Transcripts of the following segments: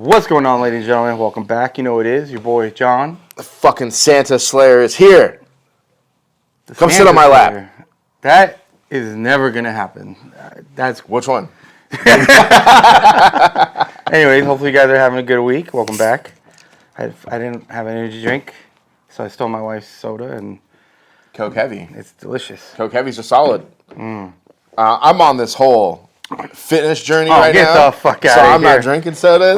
What's going on, ladies and gentlemen? Welcome back. You know what it is. Your boy, John. The fucking Santa Slayer is here. Come sit on my lap. That is never going to happen. That's Which one? Anyways, hopefully you guys are having a good week. Welcome back. I didn't have an energy drink, so I stole my wife's soda, and Coke Heavy. it's delicious. Coke Heavies are solid. I'm on this whole fitness journey right get now. the fuck out so of I'm here. not drinking sodas.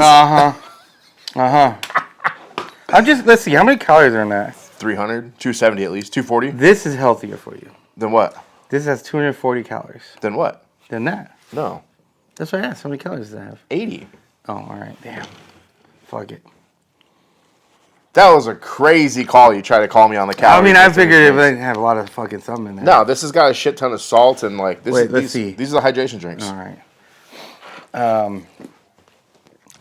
Let's see, how many calories are in that? 300, 270 at least, 240. This is healthier for you. Then what? This has 240 calories. Then what? Than that. No. That's what I asked. How many calories does it have? 80. Oh, all right. Damn. Fuck it. That was a crazy call you tried to call me on the calories. I mean, I figured it would have a lot of fucking something in there. No, this has got a shit ton of salt and like this. Wait, let's see. These are the hydration drinks. All right.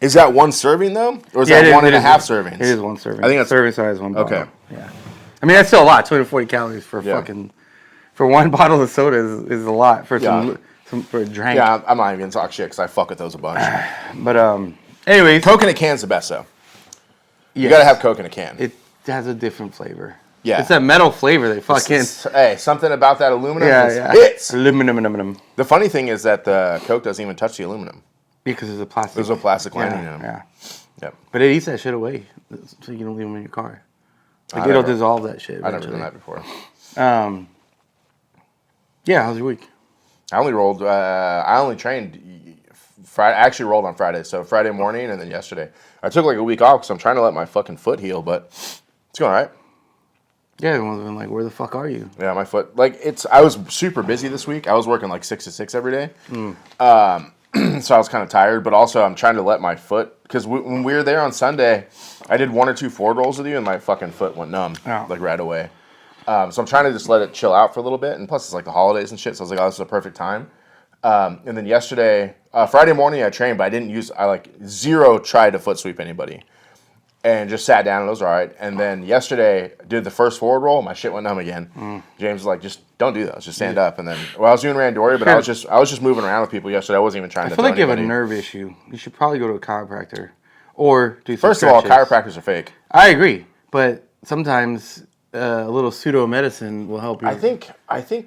Is that one serving though, or is that one and a half servings? It is one serving. I think that's serving size one bottle. Okay. Yeah. I mean, that's still a lot. 240 calories for for one bottle of soda is a lot for some for a drink. Yeah, I'm not even gonna talk shit because I fuck with those a bunch. But anyways, Coke in a can's the best though. You gotta have Coke in a can. It has a different flavor. Yeah. It's that metal flavor they fucking. Hey, something about that aluminum. Yeah. Hits. Aluminum. The funny thing is that the Coke doesn't even touch the aluminum. Because there's a plastic. There's a plastic lining in them. Yeah. Yep. But it eats that shit away, so you don't leave them in your car. Like it'll dissolve that shit. I've never done that before. Yeah. How's your week? I only trained Friday. I actually rolled on Friday, so Friday morning and then yesterday. I took like a week off because I'm trying to let my fucking foot heal, but it's going all right. Yeah, everyone's been like, "Where the fuck are you?" Yeah, my foot. I was super busy this week. I was working like 6 to 6 every day. So I was kind of tired, but also I'm trying to let my foot, because when we were there on Sunday, I did 1 or 2 forward rolls with you, and my fucking foot went numb like right away. So I'm trying to just let it chill out for a little bit, and plus it's like the holidays and shit, so I was like, oh, this is a perfect time. And then yesterday, Friday morning I trained, but I zero tried to foot sweep anybody. And just sat down and it was all right. And then yesterday, I did the first forward roll. My shit went numb again. James was like, "Just don't do that. Just stand up." And then, I was doing randori, but I was just moving around with people yesterday. I wasn't even trying to. I feel like you have anybody. a nerve issue. You should probably go to a chiropractor, or do. First of all, chiropractors are fake. I agree, but sometimes a little pseudo medicine will help you. I think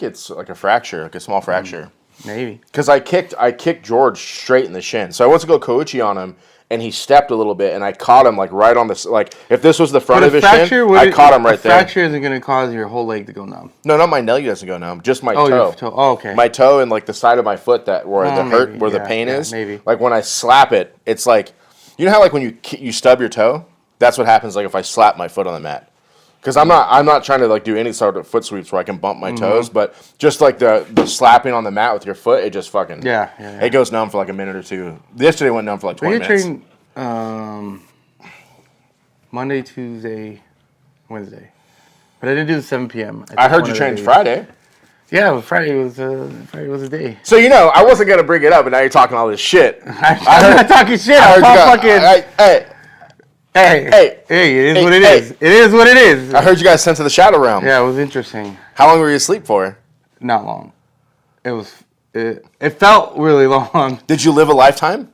it's like a fracture, like a small fracture. Maybe Because I kicked George straight in the shin. So I went to go koichi on him. And he stepped a little bit, and I caught him like right on this. Like if this was the front of his shin, I caught him right there. Fracture isn't going to cause your whole leg to go numb. No, not my leg doesn't go numb. Just my toe. Your toe. Oh, okay. My toe and like the side of my foot where the pain is. Maybe. Like when I slap it, it's like, you know how like when you stub your toe, that's what happens. Like if I slap my foot on the mat. Because I'm not trying to like do any sort of foot sweeps where I can bump my toes, but just like the slapping on the mat with your foot, it just fucking it goes numb for like a minute or two. Yesterday went numb for like 20 minutes. Train Monday, Tuesday, Wednesday, but I didn't do the 7 p.m. I heard you trained Friday. Yeah, well, Friday was a day. So I wasn't gonna bring it up, but now you're talking all this shit. I'm not talking shit. Hey, it is what it is. It is what it is. I heard you guys sent to the Shadow Realm. Yeah, it was interesting. How long were you asleep for? Not long. It felt really long. Did you live a lifetime?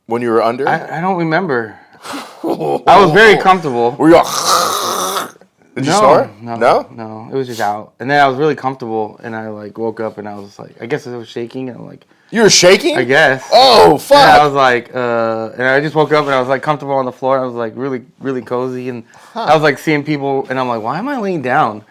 When you were under? I don't remember. I was very comfortable. Were you all... Did you snore? No. It was just out. And then I was really comfortable, and I like woke up, and I was like, I guess I was shaking, and I'm like... You were shaking? I guess. Oh, fuck. And I was like, and I just woke up, and I was like comfortable on the floor. I was like really, really cozy, and I was like seeing people, and I'm like, why am I laying down?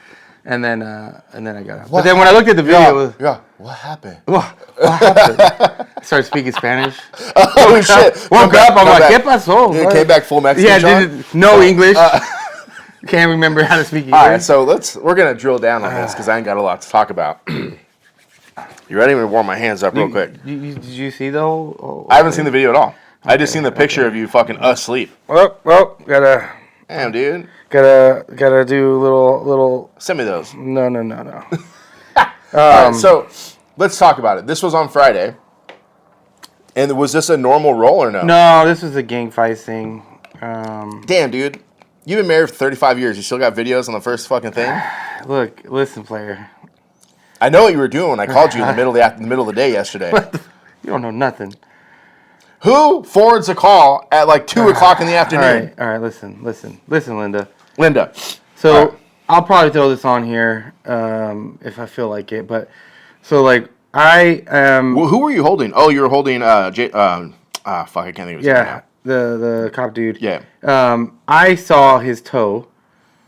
And then I got up. But then when I looked at the video, what happened? What happened? I started speaking Spanish. Holy shit! Woke up. I'm like, ¿Qué pasó? You came back full Mexican. Yeah, no English. Can't remember how to speak English. All right, so we're gonna drill down on this because I ain't got a lot to talk about. You ready? I'm gonna warm my hands up real quick. Did you see though? I haven't seen the video at all. I just seen the picture of you fucking asleep. Well, gotta. Damn, dude. Gotta do little. Send me those. No. All right, so let's talk about it. This was on Friday. And was this a normal roll or no? No, this was a gang fight thing. Damn, dude. You've been married for 35 years. You still got videos on the first fucking thing? Look, listen, player. I know what you were doing when I called you in the middle of the day yesterday. You don't know nothing. Who forwards a call at like 2 o'clock in the afternoon? All right. Listen, Linda. Linda. So I'll probably throw this on here if I feel like it. But so like I Well, who were you holding? Oh, you were holding fuck, I can't think of his name now. the cop dude. Yeah. I saw his toe,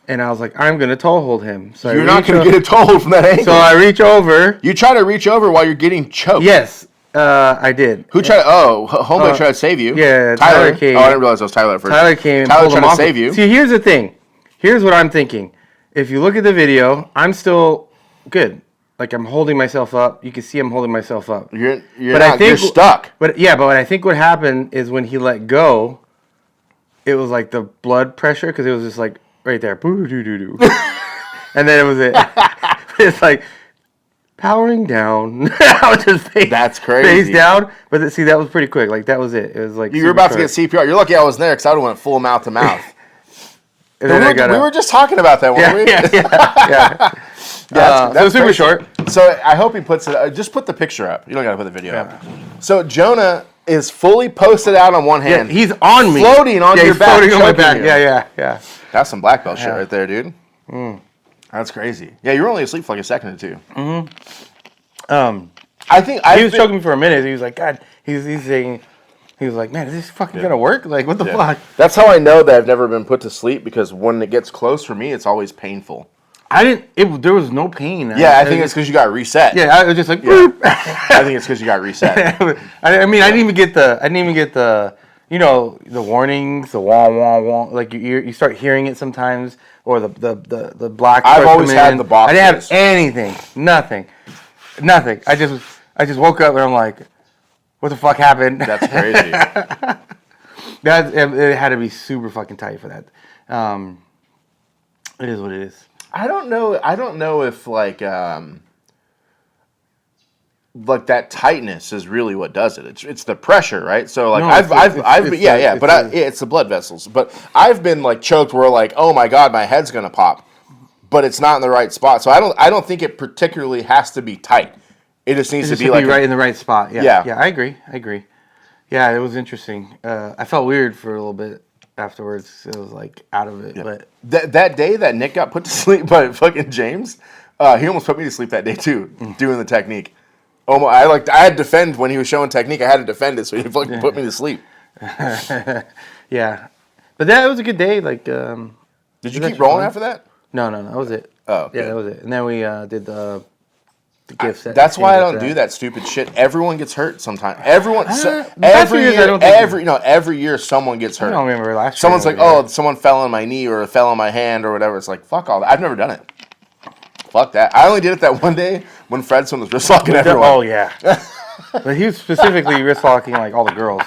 and I was like, I'm gonna toe hold him. So You're not gonna get a toe hold from that angle. So I reach over. You try to reach over while you're getting choked. Yes, I did. Who tried? Homeboy tried to save you. Yeah, Tyler came. Oh, I didn't realize it was Tyler at first. Tyler came. And Tyler pulled tried to save you. See, here's the thing. Here's what I'm thinking. If you look at the video, I'm still good. Like I'm holding myself up. You can see I'm holding myself up. You're stuck. But I think what happened is when he let go, it was like the blood pressure because it was just like right there, and then it was it. It's like powering down. I was just That's crazy. Face down. But see, that was pretty quick. Like that was it. It was like you were about to get CPR. You're lucky I was there because I would have went full mouth to mouth. We were just talking about that, weren't we? Yeah. That's super short. So I hope he puts it. Just put the picture up. You don't got to put the video up. So Jonah is fully posted out on one hand. Yeah, he's on me, floating on your back. Floating on my back. Yeah. That's some black belt shit right there, dude. That's crazy. Yeah, you were only asleep for like a second or two. I think he was choking me for a minute. He was like, God, he's saying. He was like, man, is this fucking gonna work? Like, what the fuck? That's how I know that I've never been put to sleep because when it gets close for me, it's always painful. There was no pain. Yeah, I think it's because you got reset. Yeah, I was just like, I think it's because you got reset. I mean, I didn't even get the, you know, the warnings, the wah wah wah. Like you start hearing it sometimes, or the black. I've always had the boxes. I didn't have anything, nothing. I just woke up and I'm like, what the fuck happened? That's crazy. It had to be super fucking tight for that. It is what it is. I don't know if like that tightness is really what does it. It's the pressure, right? So like it's the blood vessels. But I've been like choked where like, oh my god, my head's gonna pop, but it's not in the right spot. So I don't think it particularly has to be tight. It just needs to be like right in the right spot. Yeah. I agree. Yeah, it was interesting. I felt weird for a little bit afterwards. It was like out of it. Yeah. But that day that Nick got put to sleep by fucking James, he almost put me to sleep that day too, doing the technique. Oh my! I had to defend when he was showing technique. I had to defend it, so he fucking put me to sleep. Yeah, but that was a good day. Like, did you keep rolling after that? No, that was it. Oh, yeah, that was it. And then we did the gifts. That's why I don't do that stupid shit. Everyone gets hurt sometimes. Every year someone gets hurt. I don't remember last year. Someone's like, oh, someone fell on my knee or fell on my hand or whatever. It's like, fuck all that. I've never done it. Fuck that. I only did it that one day when Fredson was wrist locking everyone. Oh yeah. But he was specifically wrist locking like all the girls.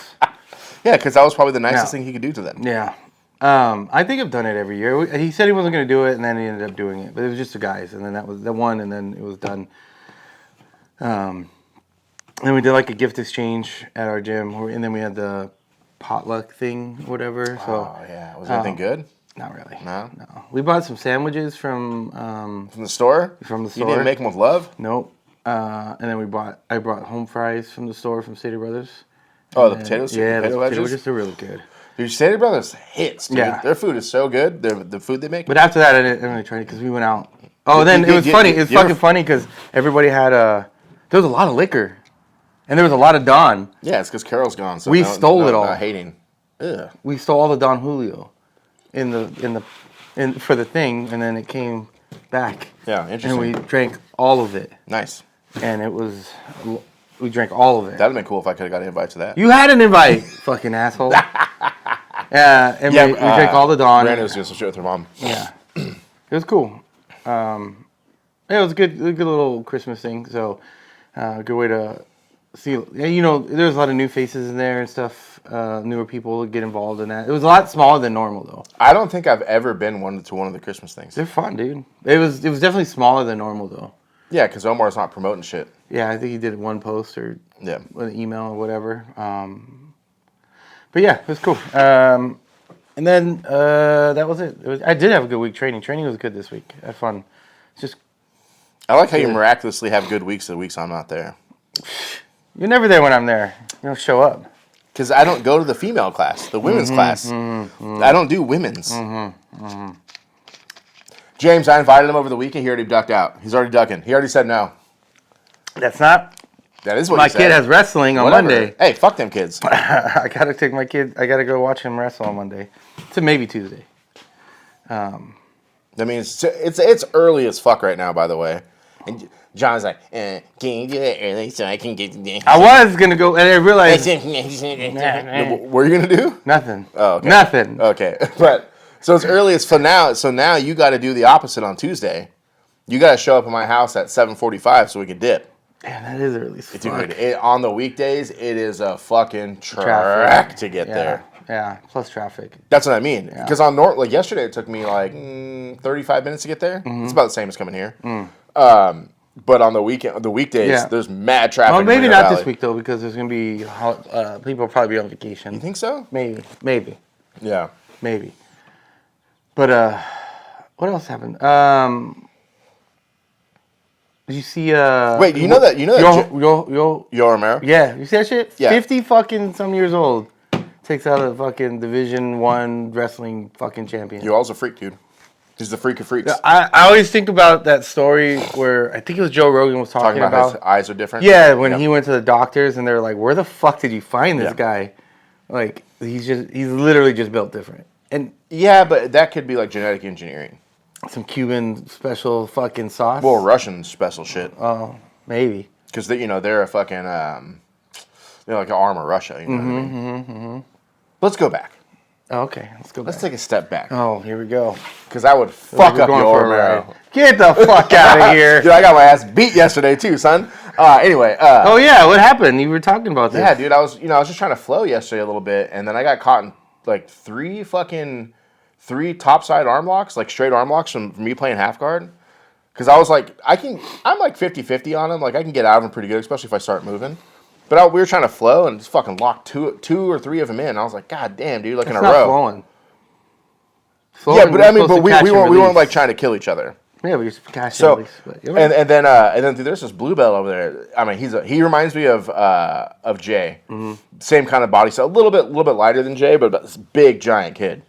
Yeah, because that was probably the nicest thing he could do to them. Yeah. I think I've done it every year. He said he wasn't going to do it, and then he ended up doing it. But it was just the guys, and then that was the one, and then it was done. And we did like a gift exchange at our gym, and then we had the potluck thing, whatever. So, oh yeah, was anything good? Not really. No. We bought some sandwiches from the store. From the store. You didn't make them with love? Nope. And then I brought home fries from the store from Stater Brothers. Oh, the potatoes? Yeah, the potato wedges are really good. Dude, Stater Brothers hits, dude. Yeah. Their food is so good. The food they make. But after that, I didn't really try it because we went out. Oh, then it was funny. It was fucking funny because everybody had there was a lot of liquor, and there was a lot of Don. Yeah, it's because Carol's gone. So we stole it all. Not hating. Ugh. We stole all the Don Julio, for the thing, and then it came back. Yeah, interesting. And we drank all of it. Nice. And we drank all of it. That'd have been cool if I could have got an invite to that. You had an invite, fucking asshole. And we drank all the Don. Brandon was doing some shit with her mom. Yeah, it was cool. It was a good little Christmas thing. So, good way to see. You know, there's a lot of new faces in there and stuff. Newer people get involved in that. It was a lot smaller than normal though. I don't think I've ever been to one of the Christmas things. They're fun, dude. It was definitely smaller than normal though. Yeah, because Omar's not promoting shit. Yeah, I think he did one post or an email or whatever. But yeah, it was cool. And then that was it. I did have a good week training. Training was good this week. I had fun. It's just. I like how you miraculously have good weeks the weeks I'm not there. You're never there when I'm there. You don't show up. because I don't go to the female class, the women's class. I don't do women's. James, I invited him over the weekend. He already ducked out. He's already ducking. He already said no. That's not. That is what my he said. kid has wrestling on Monday. Hey, fuck them kids. I gotta take my kid. I gotta go watch him wrestle on Monday. To maybe Tuesday. I mean, it's early as fuck right now, by the way. And John's like, can you do it early so I can get there? I was gonna go, and I realized. What are you gonna do? Nothing. Oh, okay. Nothing. Okay, but so it's early as for now. So now you got to do the opposite on Tuesday. You got to show up at my house at 7:45 so we can dip. Man, that is early as fuck. Dude, on the weekdays, it is a fucking trek to get there. Yeah, plus traffic. That's what I mean. Because on like yesterday, it took me like 35 minutes to get there. It's about the same as coming here. But on the weekdays, there's mad traffic. Well, maybe not this week though, because there's gonna be people will probably be on vacation. You think so? Maybe. Yeah. Maybe. But what else happened? Did you see? Wait, you know that? Yo Romero? Yeah, you see that shit? Yeah. 50 fucking some years old. Takes out a fucking Division 1 wrestling fucking champion. Yoel's a freak, dude. He's the freak of freaks. I always think about that story where I think it was Joe Rogan was talking about his eyes are different. Yeah, when he went to the doctors and they were like, "Where the fuck did you find this guy?" Like he's literally just built different. And yeah, but that could be like genetic engineering. Some Cuban special fucking sauce. Well, Russian special shit. Oh, maybe. Because they're a fucking they're like an arm of Russia. You know what I mean? Let's go back. Oh, okay, let's go back. Let's take a step back. Oh, here we go. Because I would fuck up your Romero. Get the fuck out of here. Dude, I got my ass beat yesterday too, son. Anyway. Oh yeah, what happened? You were talking about this. Yeah, dude. I was just trying to flow yesterday a little bit, and then I got caught in like three topside arm locks, like straight arm locks from me playing half guard. Because I was like, I'm like 50-50 on them. Like I can get out of them pretty good, especially if I start moving. But we were trying to flow and just fucking locked two or three of them in. I was like, God damn, dude, like in a row. Flowing. Yeah, but I mean, but we weren't like trying to kill each other. Yeah, we just catching release. But and then dude, there's this blue belt over there. I mean, he reminds me of Jay. Same kind of body style, a little bit lighter than Jay, but this big giant kid.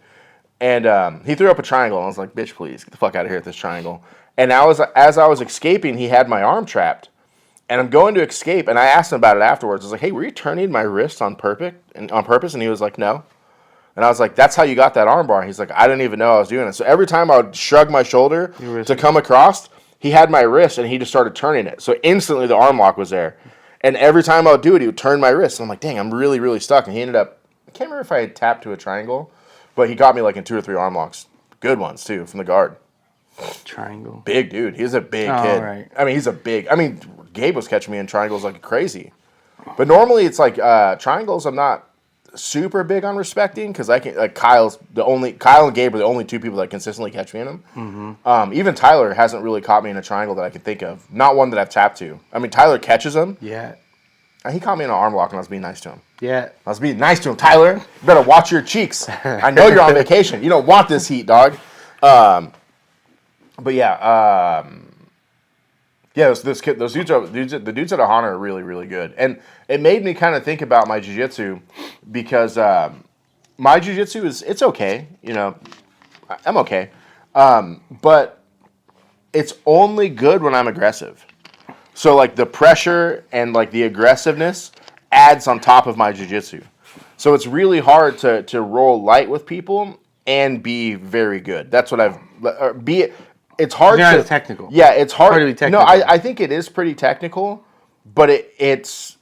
And he threw up a triangle. And I was like, bitch, please get the fuck out of here with this triangle. And as I was escaping, he had my arm trapped. And I'm going to escape, and I asked him about it afterwards. I was like, hey, were you turning my wrist on purpose? And he was like, no. And I was like, that's how you got that arm bar. He's like, I didn't even know I was doing it. So every time I would shrug my shoulder to come across, he had my wrist, and he just started turning it. So instantly the arm lock was there. And every time I would do it, he would turn my wrist. And I'm like, dang, I'm really, really stuck. And he ended up, I can't remember if I had tapped to a triangle, but he got me like in 2 or 3 arm locks. Good ones, too, from the guard. Triangle. Big dude. He's a big kid. Right. I mean, Gabe was catching me in triangles like crazy. But normally it's like triangles I'm not super big on respecting because I can like Kyle and Gabe are the only 2 people that consistently catch me in them. Even Tyler hasn't really caught me in a triangle that I can think of. Not one that I've tapped to. I mean, Tyler catches them. Yeah. He caught me in an arm lock and I was being nice to him. Yeah. I was being nice to him. Tyler, you better watch your cheeks. I know you're on vacation. You don't want this heat, dog. But yeah, those dudes at Ahana are really, really good. And it made me kind of think about my jiu-jitsu because my jiu-jitsu it's okay. I'm okay. But it's only good when I'm aggressive. So like the pressure and like the aggressiveness adds on top of my jiu-jitsu. So it's really hard to roll light with people and be very good. That's what it's hard You're not as technical. Yeah, it's hard to be technical. No, I think it is pretty technical, but it's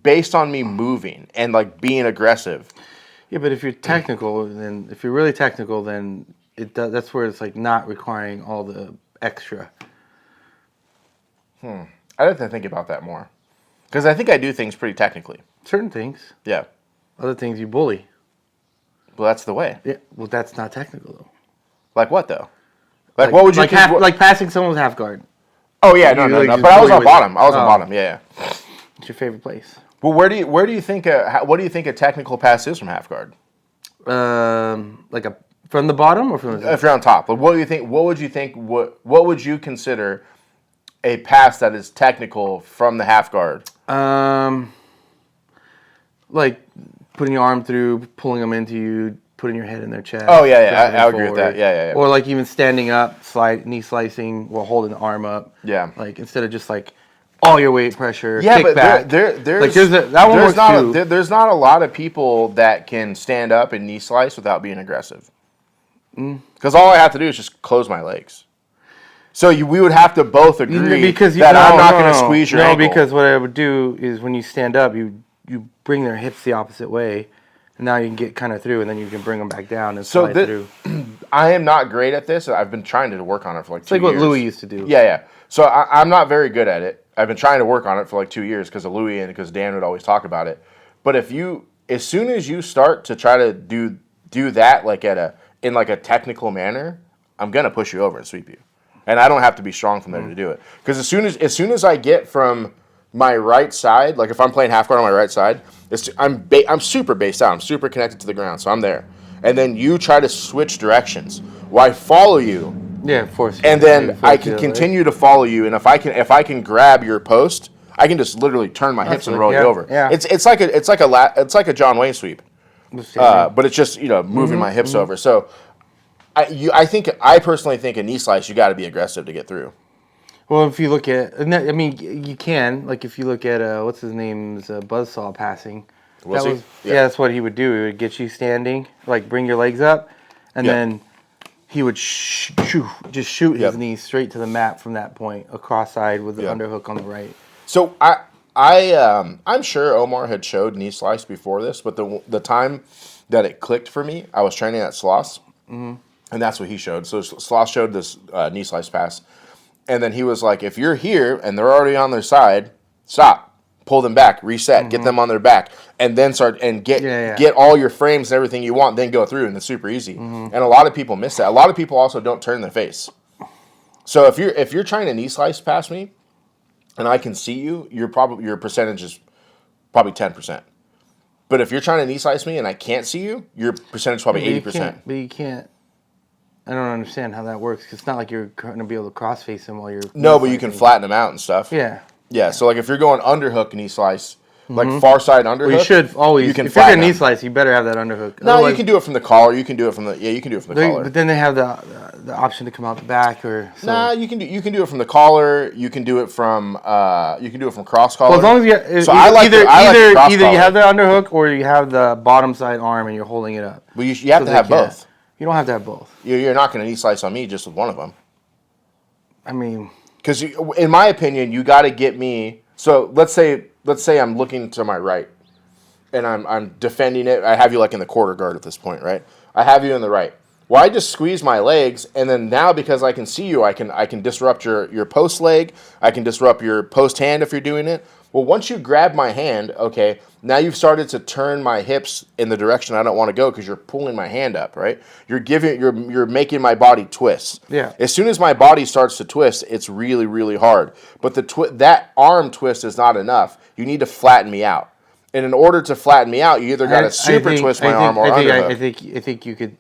based on me moving and like being aggressive. Yeah, but if you're really technical, then that's where it's like not requiring all the extra. I'd have to think about that more. Because I think I do things pretty technically. Certain things. Yeah. Other things you bully. Well, that's the way. Yeah. Well, that's not technical though. Like what though? Like what would you like passing someone's half guard? Oh yeah, no. But I was on bottom. I was on bottom. Yeah. What's your favorite place? Well, where do you think what do you think a technical pass is from half guard? From the bottom or from the top? If you're on top, like what do you think? What would you consider a pass that is technical from the half guard? Like putting your arm through, pulling them into you, putting your head in their chest. Oh, yeah. I agree with that. Yeah. Or like even standing up, knee slicing while holding the arm up. Yeah. Like instead of just like all your weight pressure, yeah, kick but back. There's not a lot of people that can stand up and knee slice without being aggressive. Because all I have to do is just close my legs. So we would have to both agree that I'm not going to squeeze your ankle. No, because what I would do is when you stand up, you bring their hips the opposite way, and now you can get kind of through, and then you can bring them back down and slide through. I am not great at this. I've been trying to work on it for like 2 years. It's like what Louis used to do. Yeah. So I'm not very good at it. I've been trying to work on it for like 2 years because of Louis and because Dan would always talk about it. But as soon as you start to try to do that like in like a technical manner, I'm gonna push you over and sweep you, and I don't have to be strong from there to do it. Because as soon as I get from my right side, like if I'm playing half guard on my right side, I'm super based out. I'm super connected to the ground, so I'm there. And then you try to switch directions. Well, I follow you. Yeah, of course. And then I can continue to follow you, and if I can grab your post, I can just literally turn my hips and roll you over. Yeah. It's like a John Wayne sweep, but it's just moving my hips over. So I personally think a knee slice you got to be aggressive to get through. Well, if you look at, I mean, you can like if you look at what's his name's buzzsaw passing. That's what he would do. He would get you standing, like bring your legs up, and then he would just shoot his knees straight to the mat from that point, across side with the underhook on the right. So I'm sure Omar had showed knee slice before this, but the time that it clicked for me, I was training at Sloss, and that's what he showed. So Sloss showed this knee slice pass, and then he was like, if you're here and they're already on their side, stop. Pull them back, reset, get them on their back, and then start and get all your frames and everything you want, then go through, and it's super easy. And a lot of people miss that. A lot of people also don't turn their face. So if you're trying to knee slice past me, and I can see you, your percentage is probably 10%. But if you're trying to knee slice me and I can't see you, your percentage is probably 80%. But you can't. I don't understand how that works. 'Cause it's not like you're going to be able to cross face him while you're. No, but you can flatten them out and stuff. Yeah. Yeah, so like if you're going underhook knee slice, like far side underhook, well, you should always. If you're gonna knee slice, you better have that underhook. No, you can do it from the collar. You can do it from the collar. But then they have the option to come out the back or. So. Nah, you can do it from the collar. You can do it from cross collar. Well, as long as you either you have the underhook or you have the bottom side arm and you're holding it up. Well, you have to have both. You don't have to have both. You're not going to knee slice on me just with one of them. I mean. Because in my opinion, you got to get me. So let's say I'm looking to my right, and I'm defending it. I have you like in the quarter guard at this point, right? I have you in the right. Well, I just squeeze my legs, and then now because I can see you, I can disrupt your post leg. I can disrupt your post hand if you're doing it. Well, once you grab my hand, okay, now you've started to turn my hips in the direction I don't want to go because you're pulling my hand up, right? You're making my body twist. Yeah. As soon as my body starts to twist, it's really, really hard. But that arm twist is not enough. You need to flatten me out. And in order to flatten me out, you either got to twist my arm or underhook. I think you could.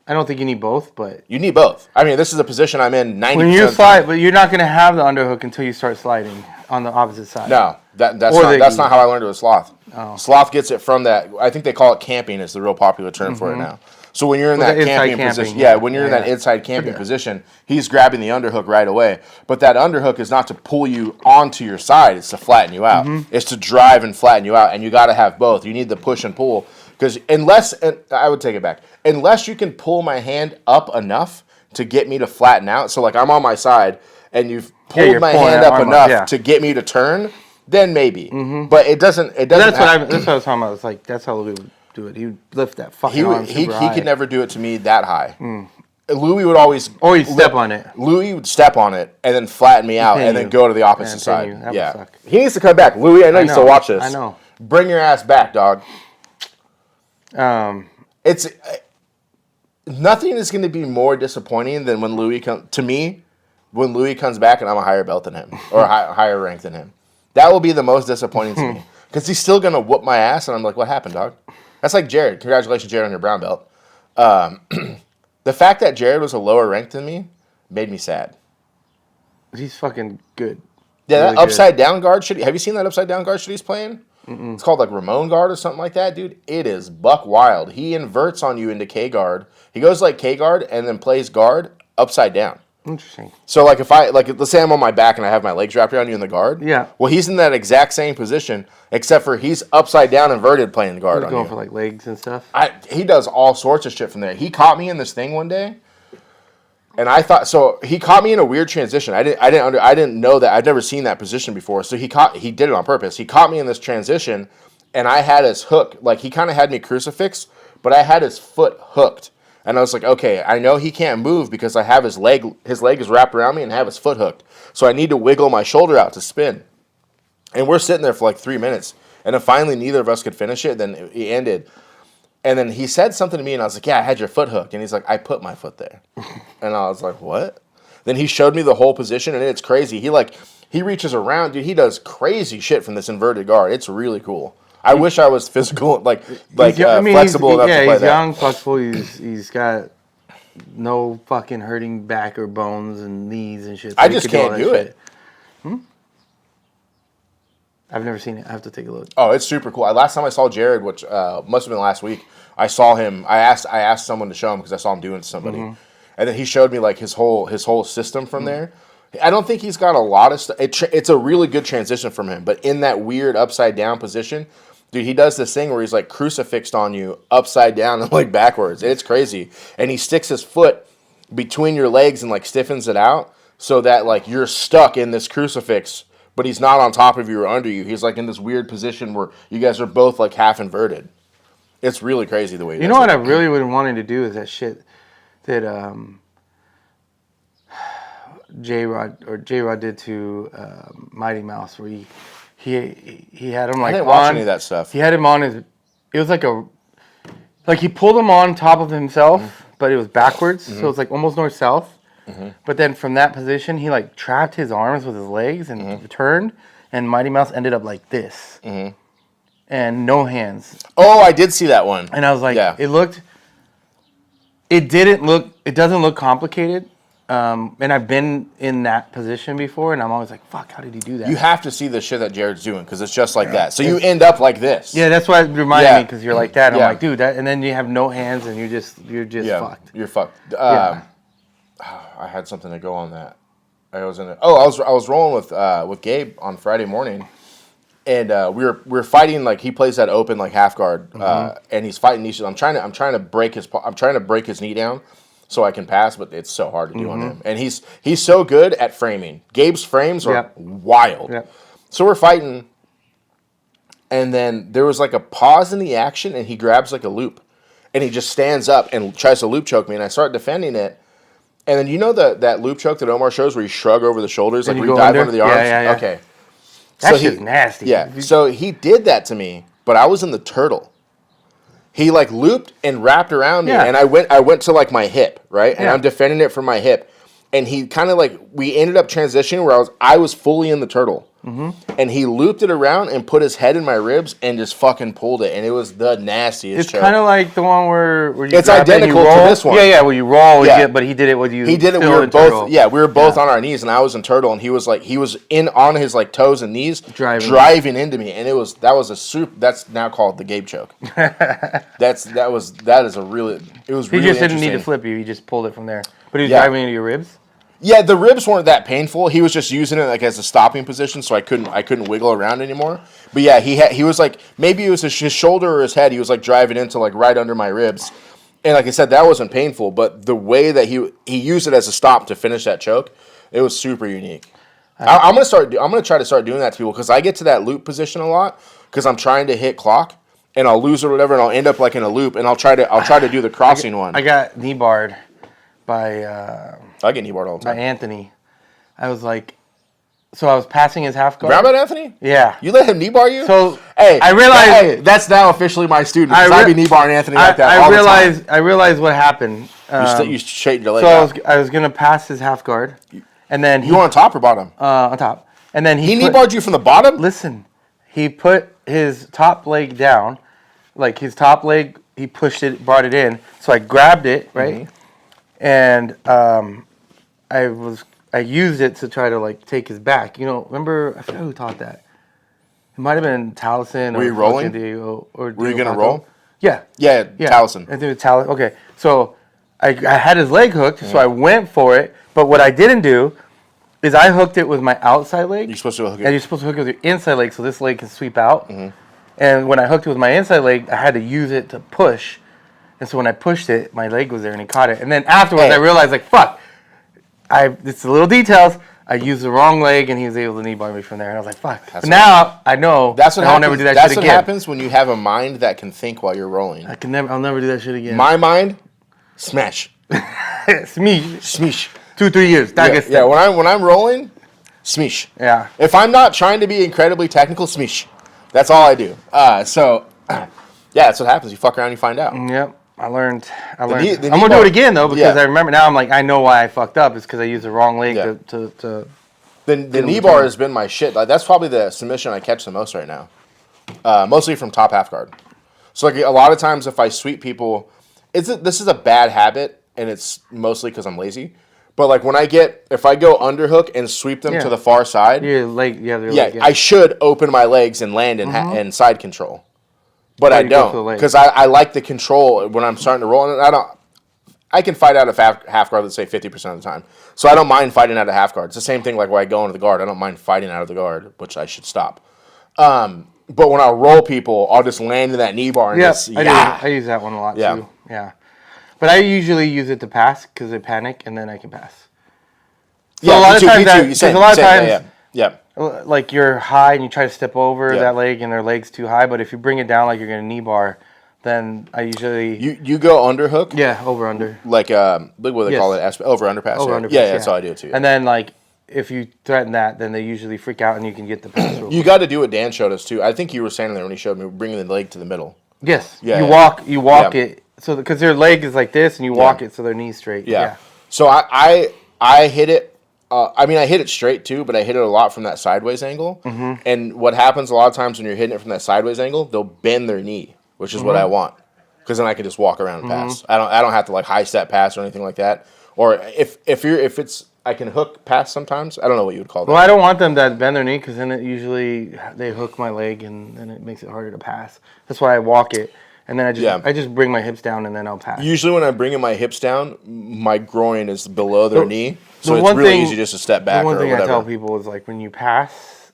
I don't think you need both, but you need both. I mean, this is a position I'm in 90%. When you slide, but you're not going to have the underhook until you start sliding on the opposite side. No, that's not how I learned it with Sloth. Oh. Sloth gets it from that. I think they call it camping. Is the real popular term for it now. So when you're in that camping position, when you're in that inside camping position, he's grabbing the underhook right away. But that underhook is not to pull you onto your side; it's to flatten you out. It's to drive and flatten you out, and you got to have both. You need the push and pull. Because I would take it back. Unless you can pull my hand up enough to get me to flatten out. So like I'm on my side and you've pulled my hand up enough to get me to turn, then maybe. But it doesn't. That's what I was talking about. It's like that's how Louis would do it. He would lift that fucking arm super high. He could never do it to me that high. Louis would always. Or he'd step on it. Louis would step on it and then flatten me out and then go to the opposite side. Yeah. He needs to come back. Louis, I know you still watch this. I know. Bring your ass back, dog. It's nothing is going to be more disappointing than when Louis comes back and I'm a higher belt than him or a higher rank than him. That will be the most disappointing to me because he's still going to whoop my ass and I'm like, what happened, dog? That's like Jared. Congratulations, Jared, on your brown belt. The fact that Jared was a lower rank than me made me sad. He's fucking good. Yeah, really that upside down guard shit. Have you seen that upside down guard shit he's playing? It's called like Ramon guard or something like that, dude. It is buck wild. He inverts on you into K guard. He goes like K guard and then plays guard upside down. Interesting. So like if I like let's say I'm on my back and I have my legs wrapped around you in the guard. Yeah. Well, he's in that exact same position, except for he's upside down inverted playing guard on you. Going for like legs and stuff. He does all sorts of shit from there. He caught me in this thing one day. And I thought so. He caught me in a weird transition. I didn't know that. I'd never seen that position before. So he did it on purpose. He caught me in this transition, and I had his hook. Like he kind of had me crucifix, but I had his foot hooked. And I was like, okay, I know he can't move because I have his leg. His leg is wrapped around me, and I have his foot hooked. So I need to wiggle my shoulder out to spin. And we're sitting there for like 3 minutes, and then finally neither of us could finish it. Then it ended. And then he said something to me, and I was like, yeah, I had your foot hooked. And he's like, I put my foot there. And I was like, what? Then he showed me the whole position, and it's crazy. He reaches around. Dude, he does crazy shit from this inverted guard. It's really cool. I wish I was physical, flexible enough to play that. Yeah, he's young, flexible. He's got no fucking hurting back or bones and knees and shit. So I just can't do it. I've never seen it. I have to take a look. Oh, it's super cool. Last time I saw Jared, which must have been last week, I saw him. I asked someone to show him because I saw him doing it to somebody, and then he showed me like his whole system from there. I don't think he's got a lot of stuff. It's a really good transition from him, but in that weird upside down position, dude, he does this thing where he's like crucifixed on you upside down and like backwards. It's crazy, and he sticks his foot between your legs and like stiffens it out so that like you're stuck in this crucifix. But he's not on top of you or under you. He's like in this weird position where you guys are both like half inverted. It's really crazy the way he does it. You know what I really would wanted to do is that shit that J-Rod did to Mighty Mouse, where he had him like I didn't watch any of that stuff. He had him on his. It was like he pulled him on top of himself, but it was backwards, so it's like almost north south. But then from that position, he like trapped his arms with his legs and turned, and Mighty Mouse ended up like this, and no hands. Oh, I did see that one. And I was like, yeah. It doesn't look complicated. And I've been in that position before, and I'm always like, fuck, how did he do that? You have to see the shit that Jared's doing because it's just like that. So you end up like this. Yeah, that's why it reminded me because you're like that. And Yeah. I'm like, dude, and then you have no hands, and you're just fucked. You're fucked. I had something to go on that. I was rolling with Gabe on Friday morning, and we were fighting like he plays that open like half guard, and he's fighting niches. I'm trying to break his knee down so I can pass, but it's so hard to do on him. And he's so good at framing. Gabe's frames are wild. Yep. So we're fighting, and then there was like a pause in the action, and he grabs like a loop, and he just stands up and tries to loop choke me, and I start defending it. And then you know that loop choke that Omar shows where you shrug over the shoulders, like where you dive under the arms? Yeah. Okay. That shit's nasty. Yeah. So he did that to me, but I was in the turtle. He like looped and wrapped around me, and I went to like my hip, right? And I'm defending it from my hip. And he kind of like, we ended up transitioning where I was fully in the turtle. And he looped it around and put his head in my ribs and just fucking pulled it. And it was the nastiest choke. It's kind of like the one where you it's identical to this one. Yeah, where you roll, but he did it with you. He did it. We were both. Yeah, we were both on our knees, and I was in turtle, and he was in on his like toes and knees, driving into me, and that's now called the Gabe choke. It was really He just didn't need to flip you. He just pulled it from there, but he was driving into your ribs. Yeah, the ribs weren't that painful. He was just using it like as a stopping position, so I couldn't wiggle around anymore. But yeah, he was like, maybe it was his shoulder or his head. He was like driving into like right under my ribs, and like I said, that wasn't painful. But the way that he used it as a stop to finish that choke, it was super unique. I'm gonna try to start doing that to people because I get to that loop position a lot because I'm trying to hit clock and I'll lose or whatever, and I'll end up like in a loop, and I'll try to do the crossing one. I got knee barred by. I get knee barred all the time. By Anthony. I was like, so I was passing his half guard. Grab at Anthony? Yeah. You let him knee bar you? So hey, I realized that's now officially my student. I be knee barring Anthony like that all the time. I realized what happened. You straightened your leg out. I was gonna pass his half guard, and then you were on top or bottom? On top, and then he knee barred you from the bottom. Listen, he put his top leg down, like his top leg. He pushed it, brought it in. So I grabbed it, right, and I used it to try to like take his back. You know, remember, I forgot who taught that. It might have been Taliesin. Were you rolling? Were you gonna roll? Yeah. Yeah, Taliesin. I think it was Taliesin. Okay, so I had his leg hooked, so I went for it. But what I didn't do is I hooked it with my outside leg. You're supposed to hook it. And you're supposed to hook it with your inside leg so this leg can sweep out. And when I hooked it with my inside leg, I had to use it to push. And so when I pushed it, my leg was there and he caught it. And then afterwards, I realized, like, fuck. It's the little details. I used the wrong leg and he was able to knee bar me from there. And I was like, fuck. But now I know that's what I'll never do that that's shit what again. happens when you have a mind that can think while you're rolling. I'll never do that shit again. My mind, smash. Smeesh. 2-3 years. Yeah, when I'm rolling, smeesh. Yeah. If I'm not trying to be incredibly technical, smeesh. That's all I do. Yeah, that's what happens. You fuck around, you find out. Yep. I learned. I'm knee gonna do it again though because yeah. I remember now. I'm like, I know why I fucked up. It's because I used the wrong leg to. The knee bar has been my shit. Like, that's probably the submission I catch the most right now. Mostly from top half guard. So like a lot of times if I sweep people, this is a bad habit, and it's mostly because I'm lazy. But like if I go underhook and sweep them to the far side, I should open my legs and land and side control. But I don't, because I like the control when I'm starting to roll, and I can fight out of half guard, let's say 50% of the time. So I don't mind fighting out of half guard. It's the same thing like when I go into the guard. I don't mind fighting out of the guard, which I should stop. But when I roll people, I'll just land in that knee bar and I use that one a lot too. Yeah. But I usually use it to pass because I panic and then I can pass. So yeah, a lot of times, like you're high and you try to step over that leg and their leg's too high, but if you bring it down like you're going to knee bar, then I usually... You go underhook? Yeah, over under. Like, what do they call it? Over underpass? Yeah, that's how I do it too. And then like, if you threaten that, then they usually freak out and you can get the pass. You got to do what Dan showed us too. I think you were standing there when he showed me bringing the leg to the middle. Yes. Yeah, you walk it, so because their leg is like this and you walk it so their knee's straight. Yeah. So I hit it. I hit it straight too, but I hit it a lot from that sideways angle. And what happens a lot of times when you're hitting it from that sideways angle, they'll bend their knee, which is what I want, because then I can just walk around and pass. I don't have to like high step pass or anything like that. Or if it's I can hook pass sometimes. I don't know what you would call that. Well, I don't want them to bend their knee because then they hook my leg and then it makes it harder to pass. That's why I walk it. And then I just bring my hips down and then I'll pass. Usually when I'm bringing my hips down, my groin is below their knee, so it's really easy just to step back or whatever. The one thing I tell people is like when you pass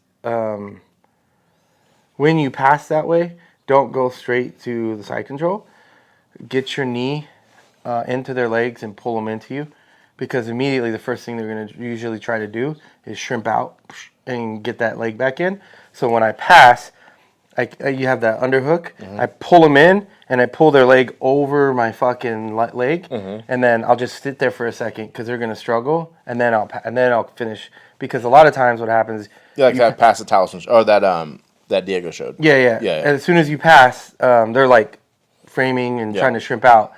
that way, don't go straight to the side control. Get your knee into their legs and pull them into you, because immediately the first thing they're going to usually try to do is shrimp out and get that leg back in. So when I pass... you have that underhook. I pull them in and I pull their leg over my fucking leg, and then I'll just sit there for a second because they're gonna struggle, and then I'll finish. Because a lot of times what happens, that pass the Taliesin or that Diego showed. Yeah. And as soon as you pass, they're like framing and trying to shrimp out,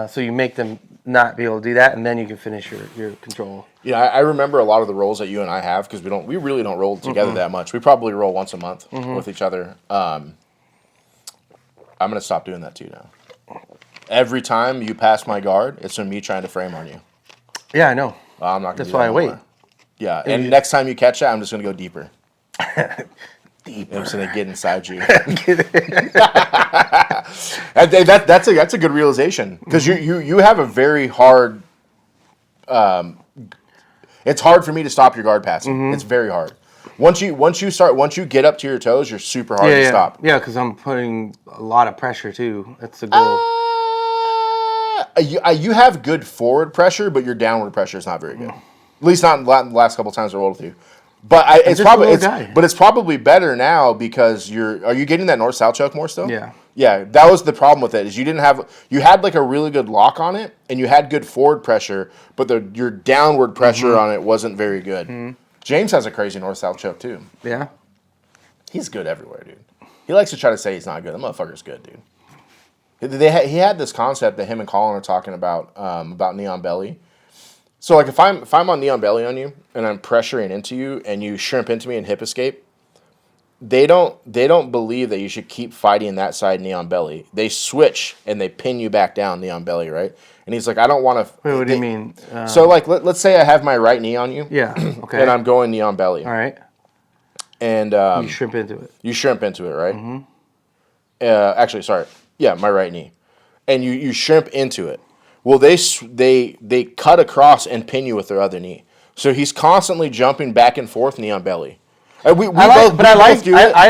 so you make them not be able to do that, and then you can finish your control. Yeah, I remember a lot of the rolls that you and I have, because we really don't roll together that much. We probably roll once a month with each other. I'm gonna stop doing that too now. Every time you pass my guard, it's from me trying to frame on you. Yeah, I know. I'm not gonna. That's why I wait. Yeah, and next time you catch it, I'm just gonna go deeper. Deeper. I'm just gonna get inside you. That's a good realization, because you have a very hard. It's hard for me to stop your guard passing. It's very hard. Once you get up to your toes, you're super hard to stop. Yeah, because I'm putting a lot of pressure too. That's the goal. You have good forward pressure, but your downward pressure is not very good. At least not in the last couple times I rolled with you. But it's probably better now, because are you getting that north-south choke more still? Yeah. Yeah, that was the problem with it, is you had like a really good lock on it, and you had good forward pressure, but your downward pressure on it wasn't very good. James has a crazy north-south choke too. Yeah. He's good everywhere, dude. He likes to try to say he's not good. That motherfucker's good, dude. He had this concept that him and Colin are talking about neon belly. So like if I'm on neon belly on you and I'm pressuring into you and you shrimp into me and hip escape, they don't believe that you should keep fighting that side neon belly. They switch and they pin you back down neon belly, right? And he's like, I don't want to. Wait, what do you mean? So like let's say I have my right knee on you. Yeah. Okay. And I'm going neon belly. All right. and you shrimp into it. You shrimp into it, right? Mm-hmm. Actually, sorry. Yeah, my right knee. And you shrimp into it. Well, they cut across and pin you with their other knee. So he's constantly jumping back and forth knee on belly. I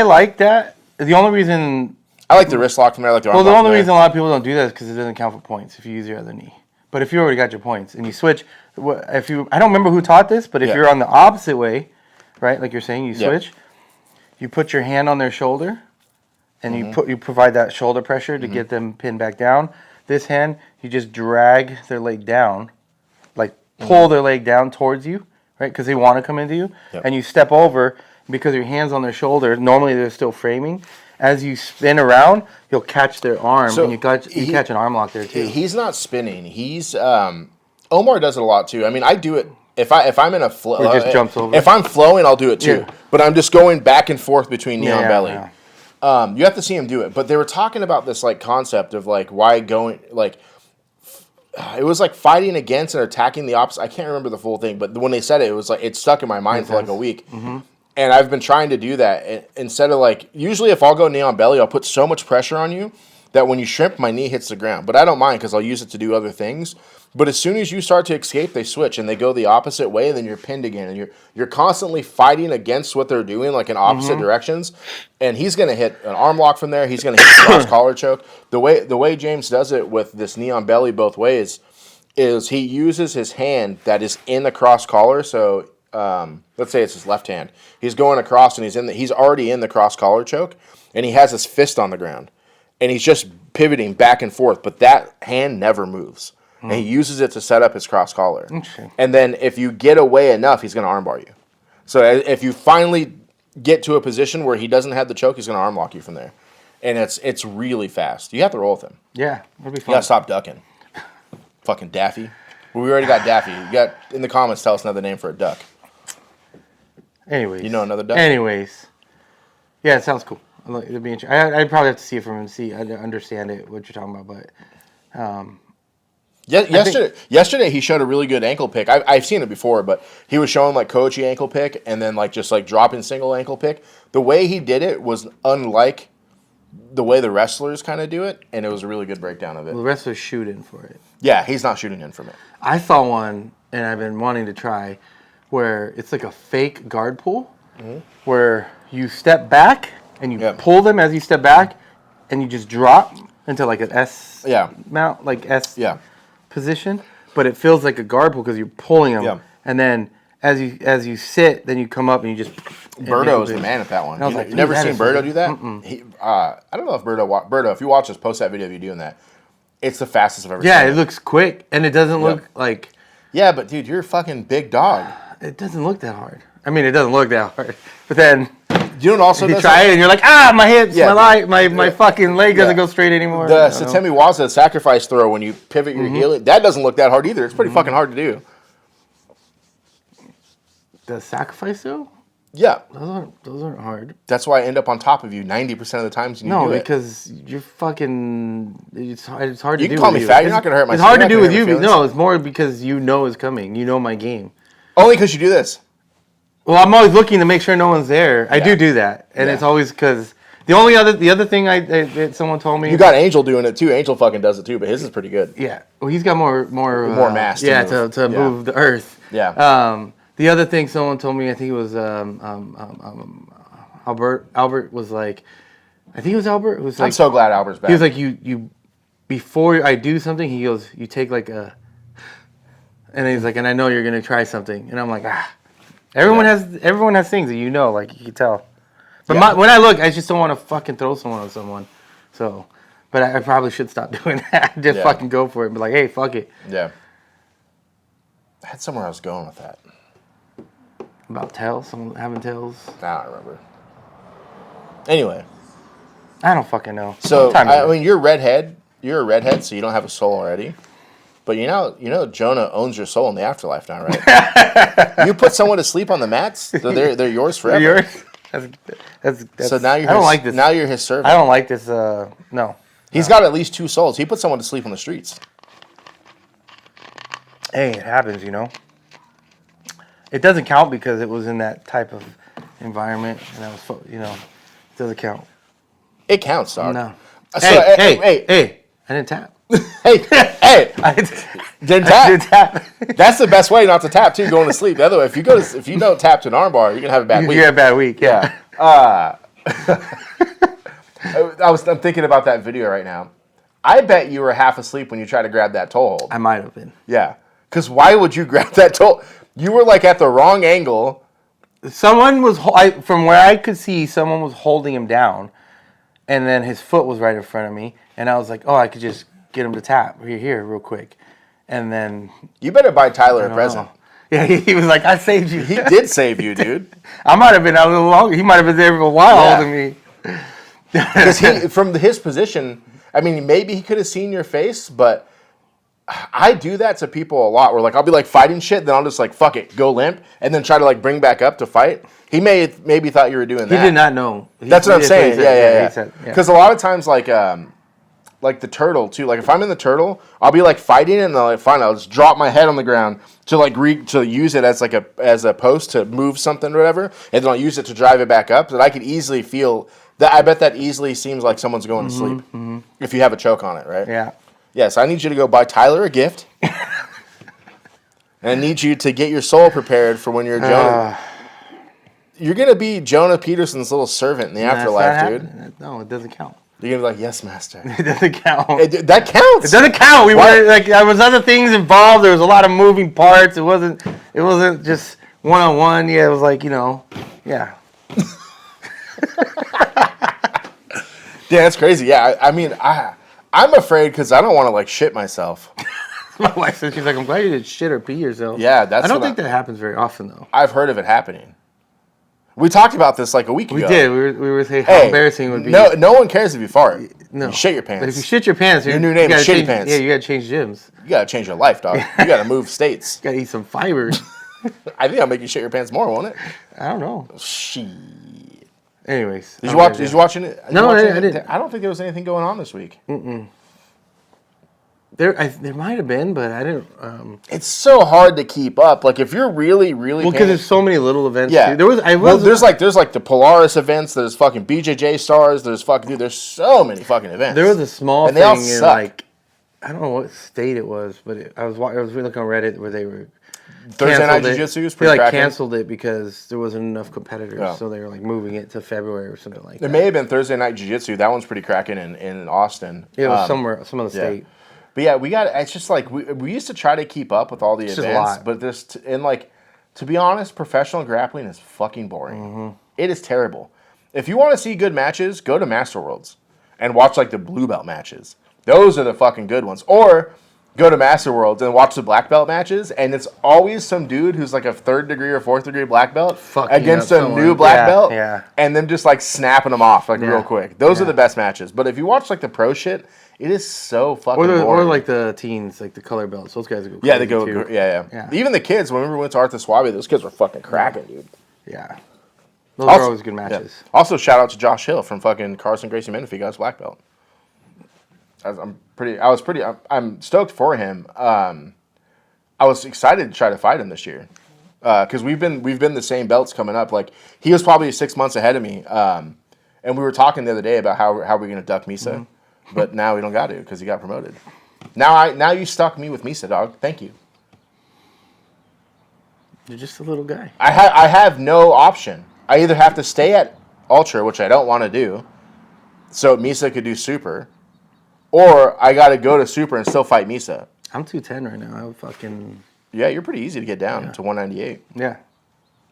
like that. The only reason I like the wrist lock from there. I like the arm lock the only from there. reason a lot of people don't do that is because it doesn't count for points if you use your other knee. But if you already got your points and you switch, I don't remember who taught this, but if you're on the opposite way, right, like you're saying, you switch, you put your hand on their shoulder, and you provide that shoulder pressure to get them pinned back down. This hand, you just drag their leg down, like pull their leg down towards you, right, because they want to come into you, and you step over because your hand's on their shoulder. Normally they're still framing. As you spin around, you'll catch their arm, and you catch an arm lock there too. He's not spinning. He's Omar does it a lot too. I mean, I do it if I'm in a flow. Or just jumps over. If I'm flowing, I'll do it too. Yeah. But I'm just going back and forth between knee and belly. Yeah. You have to see him do it. But they were talking about this like concept of like why going like it was like fighting against and attacking the opposite. I can't remember the full thing, but when they said it, it was like it stuck in my mind for like a week. Mm-hmm. And I've been trying to do that instead of like, usually if I'll go knee on belly, I'll put so much pressure on you that when you shrimp, my knee hits the ground. But I don't mind because I'll use it to do other things. But as soon as you start to escape, they switch and they go the opposite way, and then you're pinned again. And you're constantly fighting against what they're doing, like in opposite directions. And he's going to hit an arm lock from there. He's going to hit a cross collar choke. The way James does it with this knee on belly both ways is he uses his hand that is in the cross collar. So let's say it's his left hand. He's going across and he's already in the cross collar choke, and he has his fist on the ground, and he's just pivoting back and forth. But that hand never moves, and he uses it to set up his cross collar. And then if you get away enough, he's going to armbar you. So if you finally get to a position where he doesn't have the choke, he's going to arm lock you from there, and it's really fast. You have to roll with him. Yeah, it'll be fun. You got to stop ducking. Fucking Daffy. Well, we already got Daffy. You got in the comments. Tell us another name for a duck. Anyways. You know another duck? Anyways. Yeah, it sounds cool. It'd be interesting. I'd probably have to see it from him to see. I understand it, what you're talking about, but... yesterday he showed a really good ankle pick. I've seen it before, but he was showing like Koji ankle pick and then like just like dropping single ankle pick. The way he did it was unlike the way the wrestlers kind of do it, and it was a really good breakdown of it. Well, the wrestlers shoot in for it. Yeah, he's not shooting in from it. I saw one, and I've been wanting to try, where it's like a fake guard pull, where you step back and you pull them as you step back, and you just drop into like an S mount, like S position, but it feels like a guard pull because you're pulling them, and then as you sit, then you come up and you just. Birdo is the man at that one. You never seen Birdo do that? I don't know if Birdo, if you watch us, post that video of you doing that. It's the fastest I've ever seen. Yeah, it looks quick, and it doesn't look like... Yeah, but dude, you're a fucking big dog. It doesn't look that hard. I mean, it doesn't look that hard. But then... You know also you try it, and you're like, my hips, my fucking leg doesn't go straight anymore. The Satemi Waza sacrifice throw, when you pivot your heel, that doesn't look that hard either. It's pretty fucking hard to do. The sacrifice throw? Yeah. Those aren't hard. That's why I end up on top of you 90% of the times when you do it. No, because you're fucking... It's hard to do with you. You can call me fat. You're not going to hurt my It's hard to do with you. No, it's more because you know it's coming. You know my game. Only because you do this. Well, I'm always looking to make sure no one's there. I do that. And it's always because... The other thing that someone told me... You got Angel doing it too. Angel fucking does it too, but his is pretty good. Yeah. Well, he's got more mass to move the earth. Yeah. The other thing someone told me, I think it was Albert was like, I think it was Albert. It was like, I'm so glad Albert's back. He was like, you before I do something, he goes, you take like a, and he's like, and I know you're gonna try something, and I'm like, everyone has things that you know, like you can tell. But when I look, I just don't want to fucking throw someone on someone. So, but I probably should stop doing that. Just fucking go for it. And be like, hey, fuck it. Yeah. I had somewhere I was going with that. About tails? Someone having tails? I don't remember. Anyway. I don't fucking know. So, I mean, you're a redhead, so you don't have a soul already. But you know Jonah owns your soul in the afterlife now, right? You put someone to sleep on the mats, so they're yours forever. They're yours? That's, so now you're I don't like this. Now you're his servant. I don't like this, no. He's got at least 2 souls. He put someone to sleep on the streets. Hey, it happens, you know. It doesn't count because it was in that type of environment, and that was, it doesn't count. It counts, dog. No. So, Hey, I didn't tap. hey, I didn't did tap. tap. That's the best way not to tap too. Going to sleep. The other way, if you don't tap to an armbar, you're gonna have a bad week. You have a bad week. Yeah. I'm thinking about that video right now. I bet you were half asleep when you tried to grab that toe hold. I might have been. Yeah. Because why would you grab that toe? You were like at the wrong angle. Someone was, from where I could see, someone was holding him down, and then his foot was right in front of me, and I was like, oh, I could just get him to tap here real quick, and then. You better buy Tyler a present. Yeah, he was like, I saved you. He did save you, dude. I might have been out a little longer. He might have been there for a while holding me. Because from his position, I mean, maybe he could have seen your face, but I do that to people a lot. Where like I'll be like fighting shit, then I'll just like fuck it, go limp, and then try to like bring back up to fight. He maybe thought you were doing that. He did not know. That's what I'm saying. Yeah. Yeah. Because a lot of times, like the turtle too. Like if I'm in the turtle, I'll be like fighting, and then like fine, I'll just drop my head on the ground to like to use it as like a post to move something or whatever, and then I'll use it to drive it back up. That I could easily feel. I bet that easily seems like someone's going to sleep if you have a choke on it, right? Yeah. Yes, I need you to go buy Tyler a gift. And I need you to get your soul prepared for when you're Jonah. You're going to be Jonah Peterson's little servant in the afterlife, dude. No, it doesn't count. You're going to be like, yes, master. It doesn't count. That counts. It doesn't count. There was other things involved. There was a lot of moving parts. It wasn't just one-on-one. Yeah, it was like, yeah. Yeah, that's crazy. Yeah, I mean, I'm afraid because I don't want to like shit myself. My wife said, she's like, I'm glad you didn't shit or pee yourself. Yeah, I don't think that happens very often though. I've heard of it happening. We talked about this like a week ago. We did. We were saying how embarrassing it would be. No one cares if you fart. No. You shit your pants. But if you shit your pants, your new name is Shitty Pants. Yeah, you got to change gyms. You got to change your life, dog. You got to move states. You got to eat some fiber. I think I'll make you shit your pants more, won't it? I don't know. Shit. Anyways. Did you watch it? No, I didn't. I don't think there was anything going on this week. There might have been, but I didn't. It's so hard to keep up. Like if you're really because there's so many little events. Yeah, too. There's like the Polaris events. There's fucking BJJ stars. There's there's so many fucking events. There was a small and thing in like I don't know what state it was, but I was looking on Reddit where they were. Thursday night jiu-jitsu is pretty cracking. Canceled it because there wasn't enough competitors, so they were like moving it to February or something like that. It may have been Thursday night jiu-jitsu. That one's pretty cracking in Austin. It was somewhere, some other state. But yeah, it's just like we used to try to keep up with all the events, but to be honest, professional grappling is fucking boring. It is terrible. If you want to see good matches, go to Master Worlds and watch like the blue belt matches. Those are the fucking good ones. Or go to Master Worlds and watch the black belt matches, and it's always some dude who's like a 3rd degree or 4th degree black belt against a new black belt, and them just like snapping them off like real quick. Those are the best matches. But if you watch like the pro shit, it is so fucking boring. Or like the teens, like the color belts. Those guys go crazy. Yeah, they go. Too. Yeah. Even the kids. Whenever we went to Arthur Swaby, those kids were fucking cracking, dude. Yeah. Those are always good matches. Yeah. Also, shout out to Josh Hill from fucking Carson Gracie Menifee, got his black belt. I'm stoked for him. I was excited to try to fight him this year because we've been the same belts coming up. Like he was probably 6 months ahead of me, and we were talking the other day about how we're gonna duck Misa, but now we don't got to because he got promoted. Now you stuck me with Misa, dog. Thank you. You're just a little guy. I have no option. I either have to stay at Ultra, which I don't want to do, so Misa could do Super. Or I got to go to Super and still fight Misa. I'm 210 right now. I'm fucking... Yeah, you're pretty easy to get down to 198. Yeah.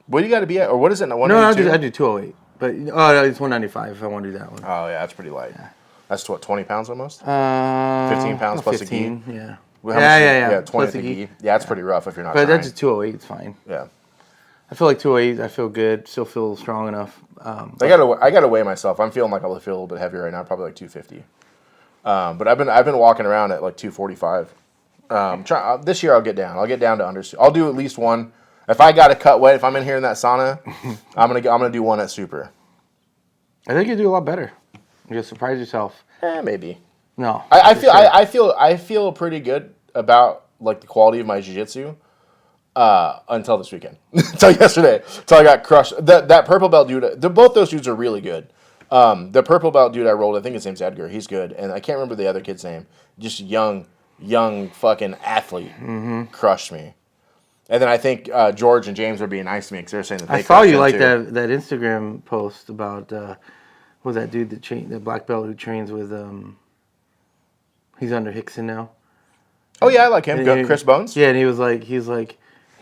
What do you got to be at? Or what is it? 192? No, I do 208. But, no, it's 195 if I want to do that one. Oh, yeah, that's pretty light. Yeah. That's what, 20 pounds almost? 15 pounds plus 15, a gi? Yeah. Well, yeah. 20 plus a gi. Yeah, that's pretty rough if you're not But trying. that's just 208. It's fine. Yeah. I feel like 208. I feel good. Still feel strong enough. I gotta weigh myself. I'm feeling like I feel a little bit heavier right now. Probably like 250. But I've been walking around at like 245. This year I'll get down. I'll get down to under. I'll do at least one. If I got to cut weight, if I'm in here in that sauna, I'm gonna do one at Super. I think you do a lot better. You'll surprise yourself. Maybe. No. I feel pretty good about like the quality of my jiu-jitsu. until this weekend. Until yesterday. Until I got crushed. That purple belt dude, both those dudes are really good. The purple belt dude I rolled, I think his name's Edgar. He's good. And I can't remember the other kid's name. Just young fucking athlete. Crushed me. And then I think George and James were being nice to me because they were saying that they I saw you crushed like him, too. that Instagram post about what was that dude the black belt who trains with he's under Hickson now. Oh yeah, I like him. And Chris Bones. Yeah, and he was like he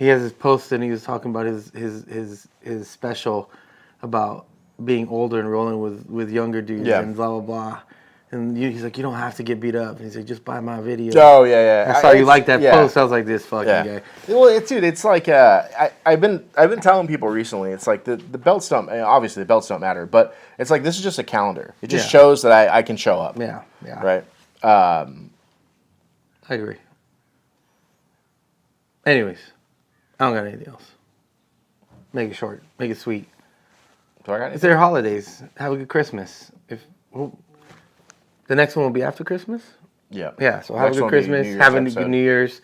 has his post and he was talking about his special about being older and rolling with younger dudes and blah blah blah. And he's like, you don't have to get beat up. And he's like, just buy my video. Oh yeah. I saw you like that post. I was like, this fucking guy. Well, it's like I've been telling people recently. It's like the belts don't. Obviously, the belts don't matter, but it's like this is just a calendar. It just shows that I can show up. Yeah. Right. I agree. Anyways, I don't got anything else. Make it short. Make it sweet. Do I got anything? It's their holidays. Have a good Christmas. The next one will be after Christmas? Yeah. Yeah, so have a good Christmas. Have a good New Year's.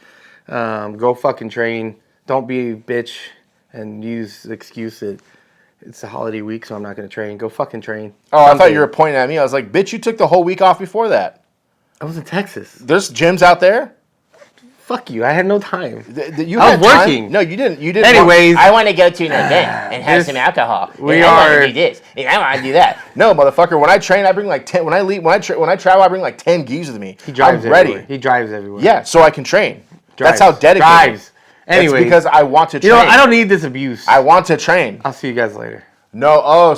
Go fucking train. Don't be a bitch and use the excuse that it's a holiday week, so I'm not going to train. Go fucking train. Oh, I thought you were pointing at me. I was like, bitch, you took the whole week off before that. I was in Texas. There's gyms out there? Fuck you. I had no time. I was working. No, you didn't. Anyways. I want to go to an event and have some alcohol. I want to do this. And I want to do that. No, motherfucker. When I train, I bring like 10. When I travel, I bring like 10 geese with me. He drives I'm ready. Everywhere. He drives everywhere. Yeah, so I can tratrain. Drives. That's how dedicated. Drives. Anyway, because I want to train. I don't need this abuse. I want to train. I'll see you guys later. No,